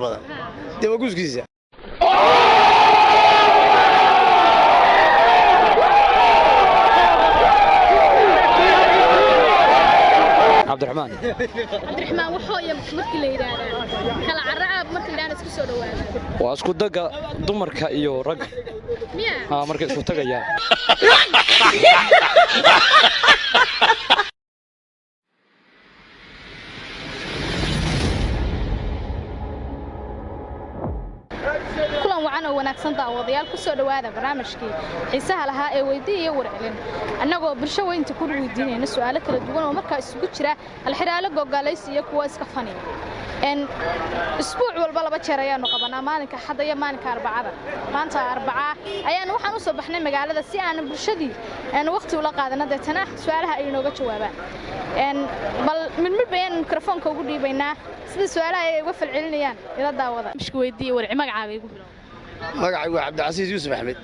badan dee waa guuskiisa Abdurrahman wuxuu markii la yiraahdo kala carab markii daan isku soo dhawaado waa isku daga dumarka iyo rag markay isku tagayaan wanaagsan daawadayaal ku soo dhawaada barnaamijkii xiisaha lahaa ee weydiiyo warcelin annagoo bulsho weynta ku weydiinayna su'aalo kala duwan oo markaa isugu jira alxiraalo go'gaalaysi iyo kuwa iska fani isbuuc walba laba jeer ayaanu qabanaa maalinka xadda iyo maalinka arbacada maanta arbaca ayaan waxaan u soo baxnay magaalada si aan bulshadii waqti ula qaadana deetana su'aalaha ay inooga jawaabaan bal mid bayaan mikrofoonka ugu dhiibaynaa sida su'aalaha ay uga falcelinayaan ila daawada mishka weydiiyo warci magacaaga igu bilow magacaygu waa Cabdicasiis Yuusuf Axmed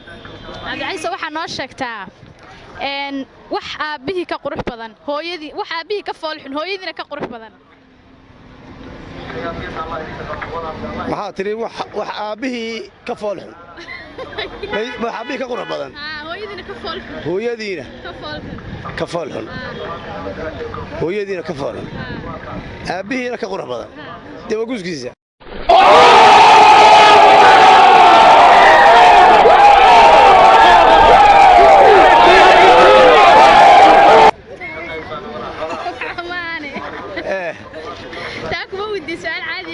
Cabdicasiis waxa noo sheegtaa wax aabihii ka qurux badan hooyadii wax aabihii ka foolxun hooyadiina ka qurux badan maxaa tiri wax aabihii ka foolxun wax aabihii ka qurux badan hooyadiina ka foolxun hooyadiina ka foolxun hooyadiina ka foolxun aabihiina ka qurux badan dee waa guuskiisa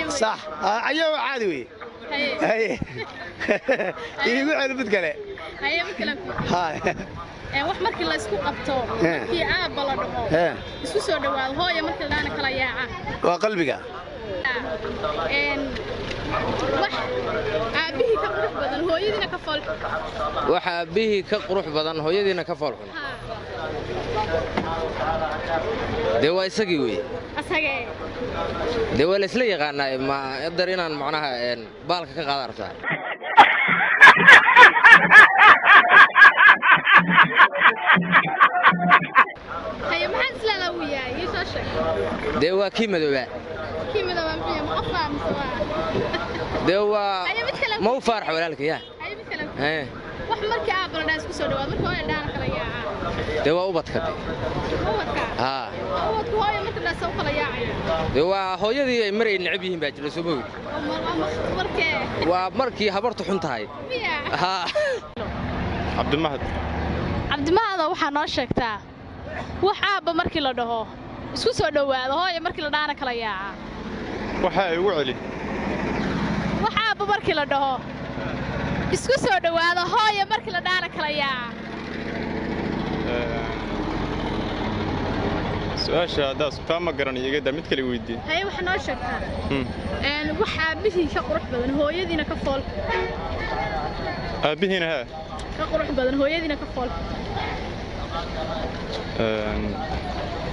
صح أيوة عادي وي هي يقول على بد كله هي مثلا هاي wax markii la isku qabto kii aab la dhaho isku soo dhawaad hooyo markii laana kala yaaca waa qalbiga wax aabihii ka qurux badan hooyadiina ka fool wax aabihii ka qurux badan hooyadiina ka fool xun de waa isagii weey asagee de waa la isla yaqaanaa ma qadar inaan macnaha baalka ka qaad artaa haye maxaan isla la wiyaa iyo soo sheeg de waa kii madooba maxay ma qofaa miswa de waa ma u farx walaalka yaa haye midkale wax markii aab la dhaas ku soo dhawaad markii hooyo dhaana kala yaaca de waa ubadka ubadku hooyo markii la soo kala yaacaya de waa hooyadii ay maray nacib yihiin baa jira soo moog waa markii habartu xun tahay Cabdimahad waxa noo sheegtaa wax aabba markii la dhaho isku soo dhawaado hooyo markii la dhaana kala yaaca waxa ay ugu celin wax aabba markii la dhaho isku soo dhawaado hooyo markii la dhaana kala yaaca su'aasha daas taama garan iyaga mid kale weydiin haye waxa noo sheegtaa wax aabihii ka qurux badan hooyadiina ka fool aabihiina ka qurux badan hooyadiina ka fool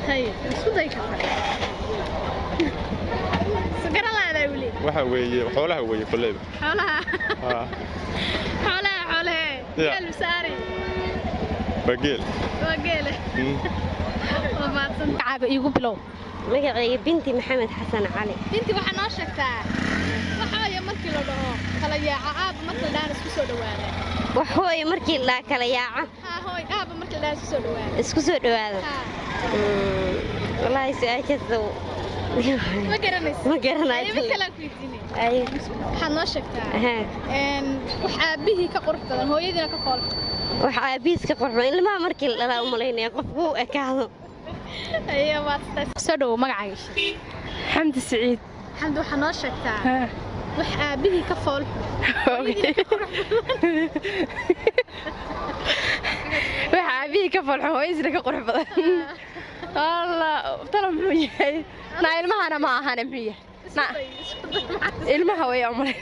haye isku day ka sagaralaada wali waxa weeye xoolaha weeye kulleeba xoolaha geel saari bageel magacaaga igu bilow magacayga binti maxamed xasan cali binti waxa noo sheegtaa waxooyo markii la dhaho kala yaaca aab markii la dhaana isku soo dhawaada waxooyo markii la kala yaaca hooy aab markii la dhaana isku soo dhawaada wallahi su'aashaas ma garanaysid ma garanayo mid kale ku weydiinay waxa noo sheegtaa wax aabihii ka qurux badan hooyadiina ka fool wax aabihiis ka qurux badan ilmaha markii la dhalaa u malaynaya qofku u ekaado ayo waad soo dhaw magacaaga xamdi saciid xamdi waxa noo sheegtaa wax aabihii ka fool wax aabihii ka fool hooyadiina ka qurux badan الله طلع محيي نايلمها أنا معها أنا محيي إلمها ويا عمري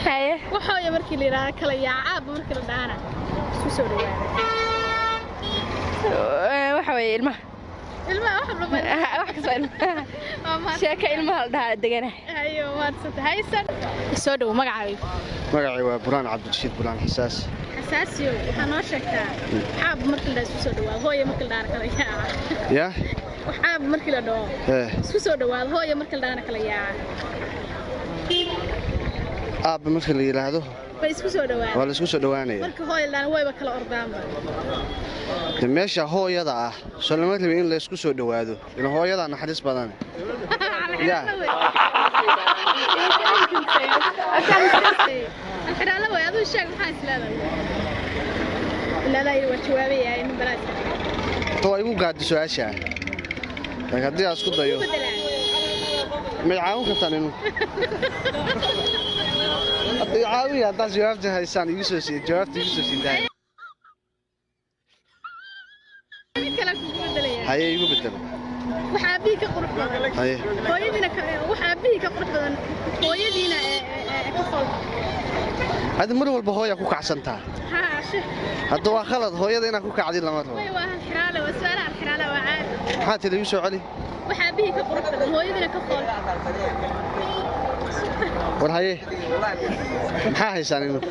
هاي وحوي مركي لي راك كلا يا عاب مركي لدانا شو سوي وحوي إلمها واحد سؤال شاكا إلمها لدها الدقنة أيوة ما تصدق هاي السنة سودو مقعي بران عبد الرشيد بران حساس حساسيو waxaa noo sheegtaa aab markii la isku soo dhawaado hooyo markii la dhaar kala yaa ya waxaa markii la dhaho isku soo dhawaado hooyo markii la dhaana kala yaaca aab markii la yiraahdo way isku soo dhawaado waa la isku soo dhawaanaya marka hooyo laan wayba kala ordaanba meesha hooyada ah soo lama rabin in la isku soo dhawaado in hooyada naxariis badan ya الحلالة ويا الشيخ محاس لا وجوابي يا إن بلاش تو يقول قاعد سؤاشة لكن دي أسكت ضيو ميعاون كتانينو عاوي هذا جوابته هيسان يسوسي جوابته يسوسي ده هاي يقول بدل وحابيك قرح بدن هاي هويدينا وحابيك قرح بدن هويدينا كفل هذا مر والبهوية كوك عسنتها ها شو هذا هو خلط هويدينا كوك عديل لمرة أيوة الحرالة والسؤال عن الحرالة وعاد حاتي اللي يسوع علي وحابيك قرح بدن هويدينا كفل والهاي maxaa haysan inuu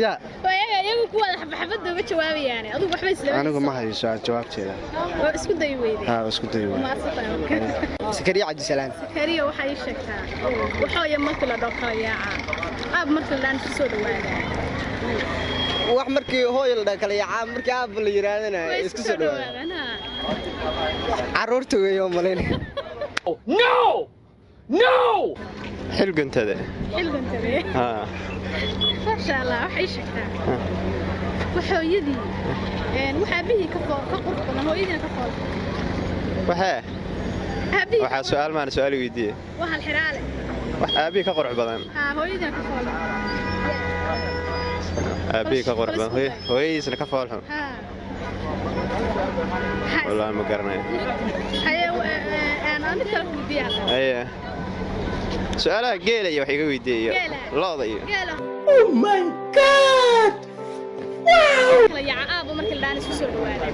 ya ayagu ku wada xabxabada uga jawaabi yani adigu waxba isla anigu ma hayso jawaabteeda waa isku day weeyday ha isku day weeyday sakariya cabdi salaam sakariya waxa ay sheegtaa waxooya marka la dhaqo yaaca aab marka la aan soo dhawaada wax markii hooyo la dhaqo yaaca markii aab la yiraahdo isku soo dhawaada caruurta weeyo maleen no حلقنتده ها ما شاء الله وحي شكتا وحويدي وحابيه كقرب بدن هويدينا كفول waxaa su'aal maan su'aal weydiiyay waxa xiraale abi ka qurux badan hooyadina ka fool abi ka qurux badan hooyadiisna ka fool xun والله ما قرناي انا مثل ويديها ايه سؤالها قيلة وحي ويدي لا ضيع اوه ماي جاد واو يا ابو markii la isku soo dhawaado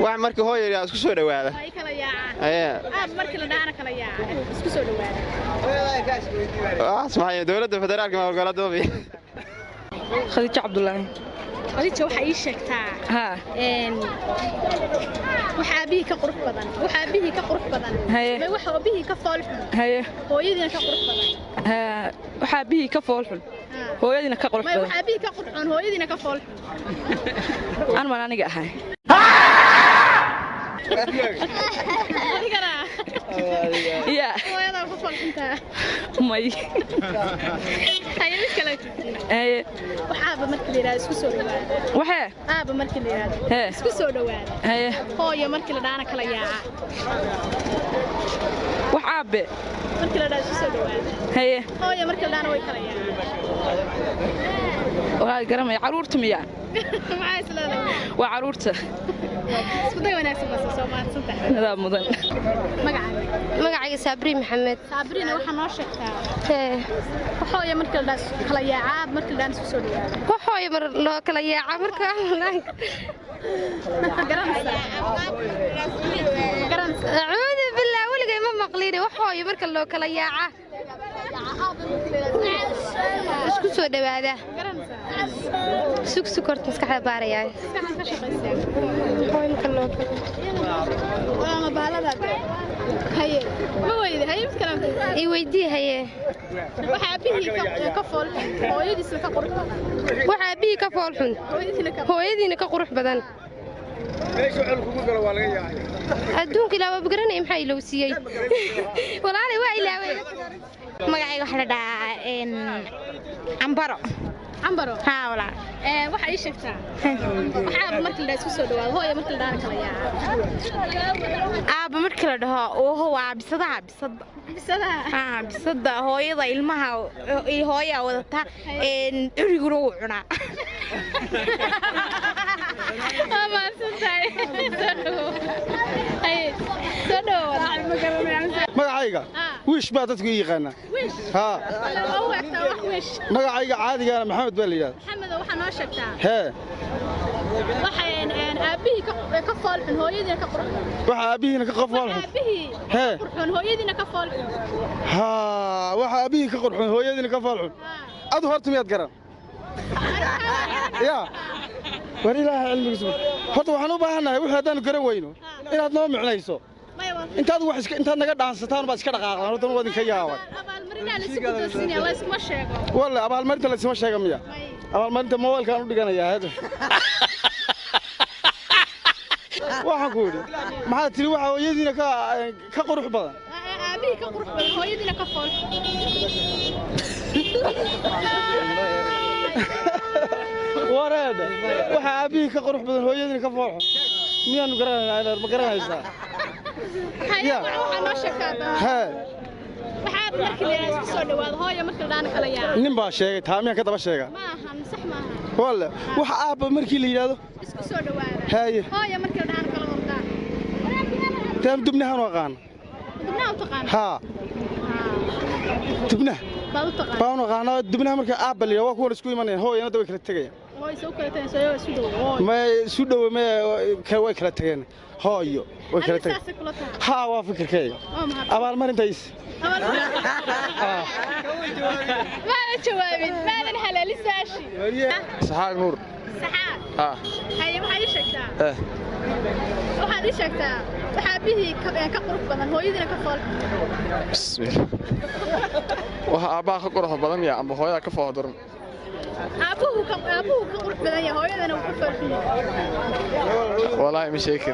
wax markii hooyo isku soo dhawaado ay kala yaacaan aab markii la dhaana kala yaacaan isku soo dhawaado asmahay dawladda federaalka ma ogala doobi khadiija cabdullaahi khadiija waxa ay sheegtaa waxa bihi ka qurux badan ma waxa bihi ka fool xun hooyadina ka qurux badan waxa bihi ka fool xun hooyadina ka qurux badan waxa bihi ka qurux xun hooyadina ka fool xun aan ma aniga ahay يا هذا كفل أنت ماي هاي المشكلة إيه وحابة مركل يراد اسكو سوري وحى حابة مركل يراد اسكو سوري واد هو يا مركل دانا كلا ياعة وحابة مركل يراد اسكو سوري واد هو يا مركل دانا وي كلا ياعة وهاي قرمي عرورت مياه معاي سلالة وعرورته اسكو داي وناكسب بس سوما تصدق هذا مضن magacayga Sabri Maxamed Sabrina waxa noo sheegtaa waxooya markii la kala yaaca markii la isku soo dhawaado waxooya mar loo kala yaaca marka acuudu billah waligay ma maqlin waxooya marka loo kala yaaca isku soo dhawaada sug horta maskaxda baaraya waxooya marka loo waa baalada هاي ما ويدي هاي بتكلم يودي هاي وحابيه كفول هو يديس لك قرح وحابيه كفول حن هو يدينا كقرح بدن ايش وحل كوكو قال waa laga yahay adduunka ilaa bagaranay maxay loo siiyay walaal waa ilaaway magacayga waxa la dhahaa ambaro ها ولا waxa ay sheegtaa waxa markii la isku soo dhawaado hooyo markii la dhaana kala yaaca markii la dhaho oo waa bisada hooyada ilmaha hooya wadata uriguna uu cunaa ama santaay ay soo magacayga wiish baa dadku yaqaana magacayga caadiga maxamed baa la yiraahdaa maxamed waxa noo sheegtaa waxaan aabihi ka fool xun hooyadina ka qurux waxa aabihiina ka qofool xun qurxun hooyadina ka fool xun waxa aabihi ka qurxun hooyadina ka fool xun adu horta miyaad garan ya war ilaahay cilmigiisa horta waxaan u baahanahay wixii haddaanu garan weyno inaad noo micnayso intaad wax intaad naga dhaansataan baad iska dhaqaaqdaan horta wadin ka yaabay walla abaalmarinta la isma sheega miya abaalmarinta mobilkaan u dhiganayaa hada waxaan ku yidhi maxaad tiri waxa hooyadiina ka qurux badan aabihii ka qurux badan hooyadiina ka fool wareeda waxa aabihii ka qurux badan hooyadiina ka fool miyaanu garanaynaa ma garanaysaa waxaa noo sheegtaa waxaad markii la isku soo dhawaado hooyo markii la dhaana kala yaa nin baa sheegay taa miyaan ka daba sheega ma aha sax ma aha walla waxa aabba markii la yiraahdo isku soo dhawaada haye hooyo markii la dhaana kala ordaan taan dubnahan waqaan dubnaha u taqaan ha dubnaha baan waqaan dubnaha markii aabba la waa kuwa isku imanayaan hooyana way kala tagayaan hooyo soo kala tagayaan isu dhaw ma isu dhaw ma way kala tagayaan hooyo way kala tagayaan ha waa fikirkayga abaalmarintays ما جوابين ما لنا هلالي ساشي سحاق نور سحاق هاي ما هي شكتا وهذه شكتا وحابيه كقرب بدن هو يدنا كفول بسم الله وها ابا كقرب بدن يا ام هويدا كفودرن ابوه كقرب بدن يا هويدنا وكفول والله مش هيك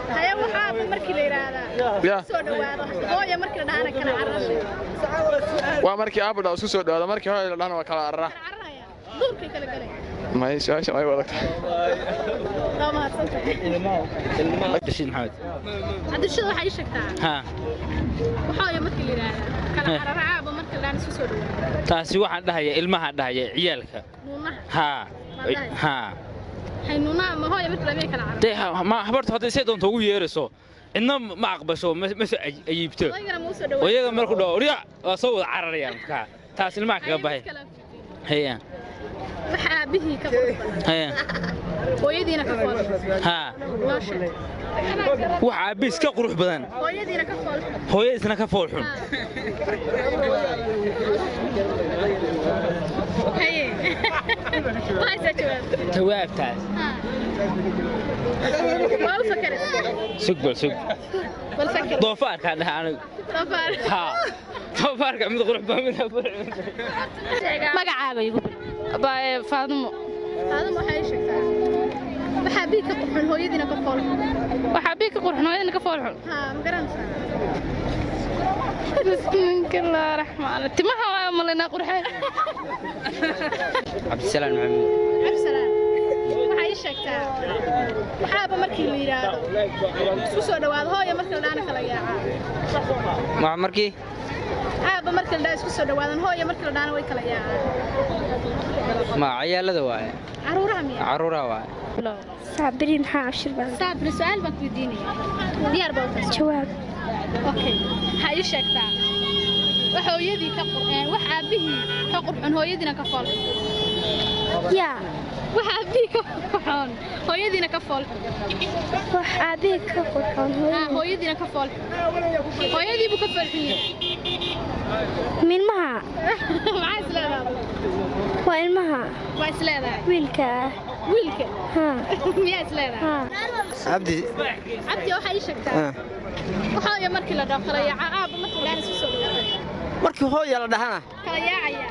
هاي وحاب markii la yiraahdo soo dhawaado hooyo markii la dhaana kana carrashay waa markii aabada isku soo dhawaado markii hooyo la dhaana waa kala carraa duurkii kala galay ما يسويش ما يقولك عبدالشيد محمد عبدالشيد waxay sheegtaa ها waxaa markii la yiraahdo kala cararaaba markii la isku soo dhawaado taasi waxaan dhahayaa ilmaha dhahaya ciyaalka ha ha haynuna ma hooyo markii la kala cararo ma habartu hadday say doonto ugu yeerayso cidna ma aqbasho ma ayiibto oyaga markuu dhaho riya waa soo wada cararayaan taas ilmaha kaga baxay haya waxa bixi ka qurux haya hooyadiina ka fool ha waxa bis ka qurux badan hooyadiina ka fool hooyadiina ka fool xun haye jawaabtaas waa u fakar sug doofaarka dhaha anigu ha doofaarka mid qurux badan magacaaga igu Faadimo waxay sheegtaa waxa bii ka qurxin hooyadiina ka fool waxa bii ka qurxin hooyadiina ka fool xun ha ma garanaysaa بسم الله الرحمن الرحيم تمها مالنا قرحين عبد السلام محمد عبد السلام waxay sheegtaa waxaaba markii la yiraahdo isku soo dhawaado hooyo markii la dhaana kala yaaca markii aaba markii la isku soo dhawaadan hooyo markii la dhaana way kala yaaca ma ciyaalada waaye caruuraha waaye صابرين حاشر بس صابر سؤال بك يديني ديار بوتس جواب اوكي هاي شكتا وحويدي كقران وحابه كقران هويدينا كفول يا وحابه كقران هويدينا كفول وحابه كقران هويدينا كفول هويدي بكفول من معها مع سلامة وإلمها وسلامة ويلكا ها ميا سلامة عبدي waxay sheegtaa waxa markii la dhaafay aaba markii la isku soo dhawaado markii hooyo la dhahana kala yaacaya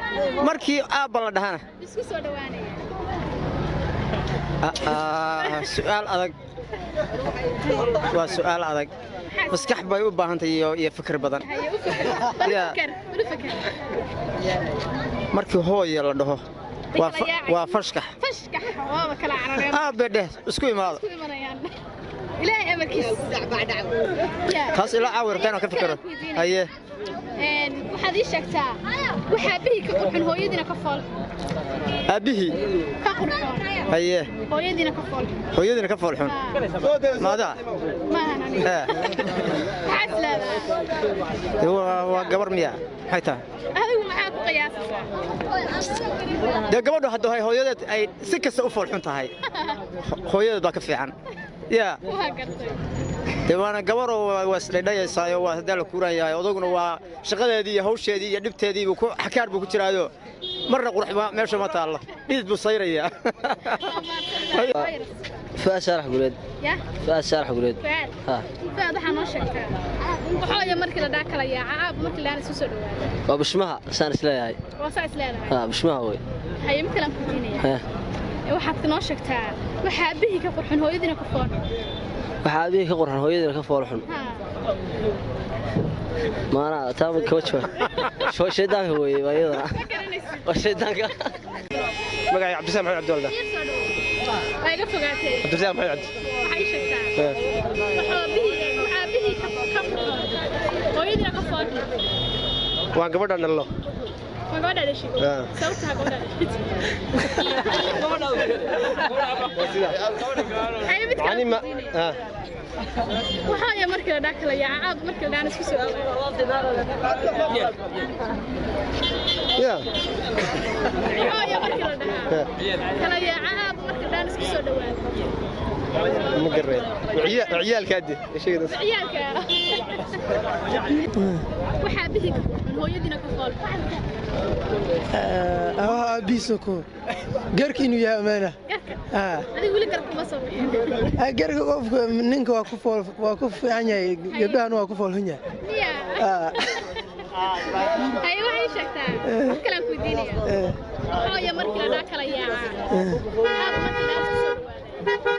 markii aaba la dhahana isku soo dhawaanaya su'aal adag waa su'aal adag maskax bay u baahan tahay iyo fikir badan markii hooyo la dhaho waa fashkax waa kala carareen aabbe isku imaado ilaahay amarkiis taas ila caawir kana ka fikiro haye waxaad ii sheegtaa waxa bihi ka qurxin hooyadiina ka fool abihi ka qurxin haye hooyadiina ka fool xun maada maahan xaslada waa gabar miya maxay tahay adigu maxaa ku qiyaasaysaa de gabadhu haddii hooyadeed ay si kasta u fool xun tahay hooyadeed baa ka fiican يا dee waana gabaroo waa isdhaydhayaysaa waa hadaa la kuuran yahay odaguna waa shaqadeedii iyo hawsheedii iyo dhibteedii xakaar buu ku jiraayo marna qurux meesha ma taalla dhidid buu sayrayaa فؤاد شارح قولد فؤاد شارح قولد ها فؤاد waxaa noo sheegtaa waxooya markii la dhac kala yaacaa markii la isku soo dhawaado waa bishmaha saan isleeyahay waa saa isleeyahay ha bishmaha way hay mid kale aan ku diinaya waxaad noo sheegtaa waxa abihi ka qurxin hooyadina ka fool waxa abihi ka qurxin hooyadina ka fool xun maana taaba coach شو شيطان هو يبايضنا والشيطان مقاعي عبد السلام محمد عبد الولد ايغا فغاتay عبد السلام محمد عبد waxay sheegtaa waxa bihi ka hooyadina ka fool waa gabadha dhallo waa gabadha dhashay sababta gabadha يعني ما waxaa markii la dhac kala yaacaa markii la isku soo يا waxaa markii la dhac kala yaacaa markii la isku soo dhawaado ما قريت عيال كادي ايش كده عيالك waxaa bihi hooyadina ka fool بيسكو قرك إنه يا أمانة هذه ولي قرك ما صبي قرك قف منك وقف يعني جبهة وقفول هنا أيوة هاي شكتها كلام كوديني هاي مركلة ذاك ليا هذا مركلة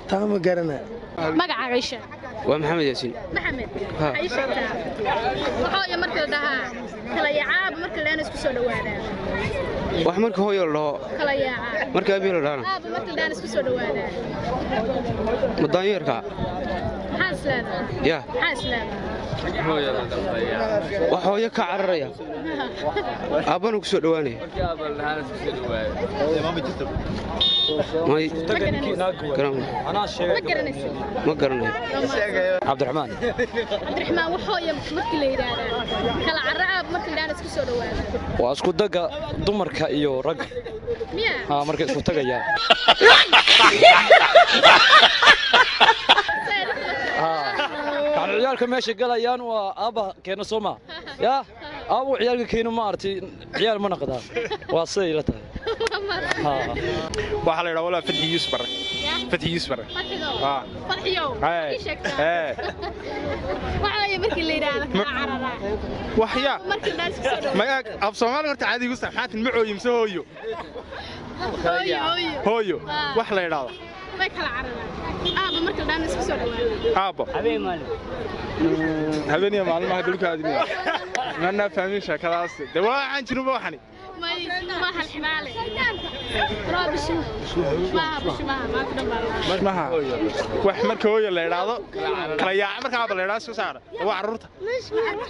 تمام قرنا مقع عيشة ومحمد ياسين محمد هاي شكتها هاي مركلة ذاها كلا يعاب مركلة أنا اسكو سودوانا wax marka hooyo loo kala yaaca marka abiyo la dhaana aaba markii daan isku soo dhawaada madaanyarka xaaslada ya xaaslada hooyo la dambeeya wax hooyo ka cararaya aabana ku soo dhawaanay markii aaba la dhaana isku soo dhawaada maama jirto ما قرني عبد الرحمن وحوية مركي لي كلا عرعاب مركي لي أنا اسكو سو دوان واسكو دقا دمركا iyo rag ها markay isku tagayaan كان عيالك ماشي قاlayaan waa aba keena Soomaa ya aba ciyaalka keena ma artay ciyaal ma naqdaan waa say la tahay waxa la yiraahdaa wala Fadhi Yusuf bare Fadhi Yusuf bare Fadhiyo waxa markii la yiraahdo kala carara waxya markii la isku soo ma af Soomaali horta caadi ugu saxaatin ma ooyimso hooyo hooyo wax la yiraahdo way kala carara aaba markii la isku soo dhawaado aaba habeen maalmaha dulka aadmiya mana fahmin shakadaas de waxaan jiruba waxani ما هالحمالة رابش ما وحمر كوي اللي رادو كلا يا عمر كابل اللي راسه صار هو عرورته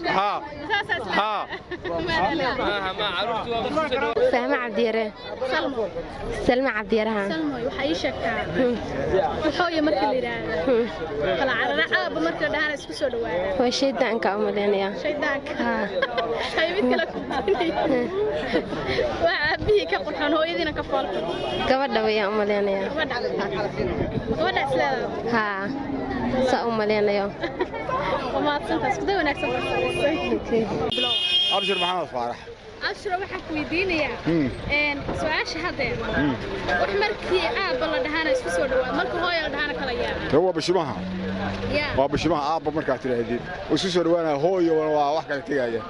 ها ما عرورته سلمى عبد اليران سلمى عبد اليران سلمى وحي شكا وحوي مركل اللي راد كلا عرعاب مركل دهان اسكو سو دواada waa shaydaanka umaleynaya shaydaanka hay mid kala waa bihi ka qurxan hooyadina ka fool gabadha way umaleynaya gabadha islaada ha sa umaleynayo ma santaas ku wanaagsan abshir maxamed faarax abshir waxa ku weydiinaya su'aasha hadee wax markii aaba la dhahaan isku soo dhawaad marka hooyo la dhahaan kala yaa waa bishimaha waa bishimaha aaba marka tiraahdeed isku soo dhawaana hooyo waa wax kala tagaya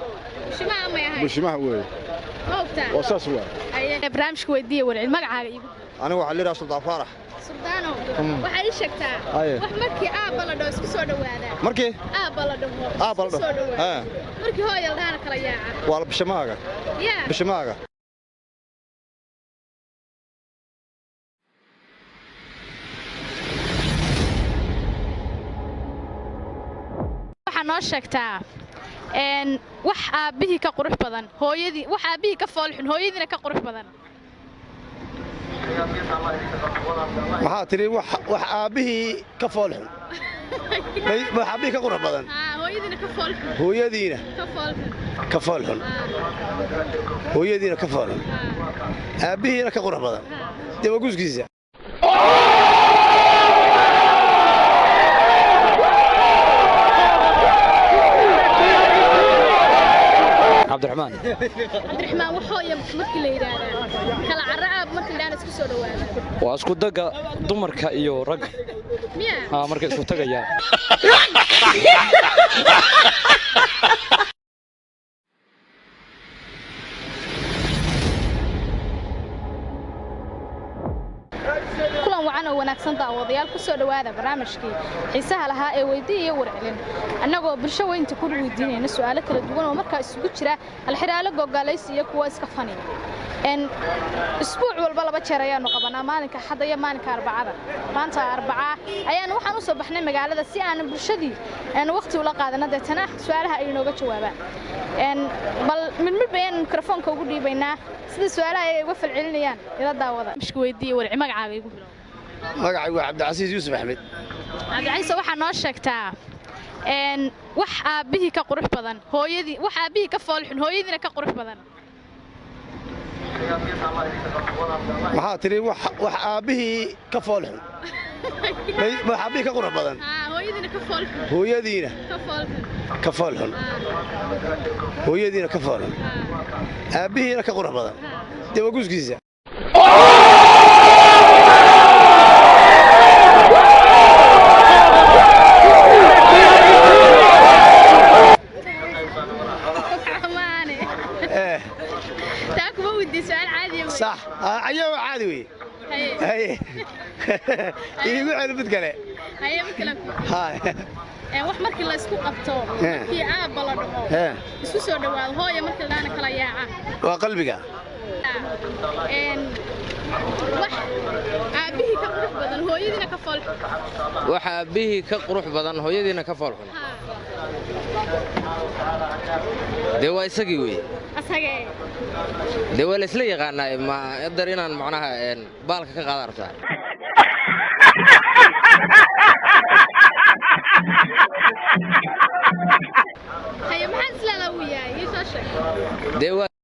bishimaha ma yahay bishimaha weey وصاص هو أيه برامج كويدية ورعي المقعة أنا واحد لي راسل ضعفارة سلطانو وحي شكتا وحمركي آبلا دو اسكو سو دوادا مركي آبلا دو آبلا دو مركي هو يلدانا كلا ياعا والله بشماغة بشماغة waxaa noo sheegtaa wax aabihii ka qurux badan hooyadii wax aabihii ka foolxun hooyadiina ka qurux badan maxaa tiri wax aabihii ka foolxun wax aabihii ka qurux badan hooyadiina ka foolxun hooyadiina ka foolxun hooyadiina ka foolxun aabihiina ka qurux badan dee waa guskiisa cabdiraxmaan cabdiraxmaan waxooya markii la yidhaahdaa kala carraab markii la isku soo dhawaada waa isku daga dumarka iyo ragga miyaa markay isku tagayaan wanaagsan daawadayaal ku soo dhawaada barnaamijkii xiisaha lahaa ee weydiiyo warcelin annagoo bulsho weynta ku weydiinayna su'aalo kala duwan oo markaa isugu jira alxiraalo googaalaysi iyo kuwa iska faniya isbuuc walba laba jeer ayaanu qabanaa maalinka xadda iyo maalinka arbacada maanta arbacaa ayaan waxaan u soo baxnay magaalada si aan bulshadii waqti ula qaadana deetana su'aalaha ay inooga jawaabaan bal mid bayaan mikrofoonka ugu dhiibaynaa sida su'aalaha ay uga falcelinayaan ila daawada mishka weydiiyo warci magacaaga igu bilow magacaygu waa cabdicasiis yuusuf axmed cabdicasiis waxaa noo sheegtaa wax aabbihii ka qurux badan hooyadii wax aabbihii ka foolxun hooyadiina ka qurux badan maxaa tiri wax aabbihii ka foolxun wax aabbihii ka qurux badan hooyadiina ka foolxun hooyadiina ka foolxun hooyadiina ka foolxun aabbihiina ka qurux badan dee waa guuskiisa صح أيوة عادي وي هي يقول على بيت كله هي مثلك هاي wax markii la isku qabto kii aab la dhaco isku soo dhawaad hooyo markii laana kala yaaca waa qalbiga wax aabihi ka qurux badan hooyadiina ka fool wax aabihi ka qurux badan hooyadiina ka fool xun de waa isagii weey asagee de waa la isla yaqaanaa ma dar inaan macnaha baalka ka qaad artaa haye maxaa isla la wiyaa isoo sheeg de waa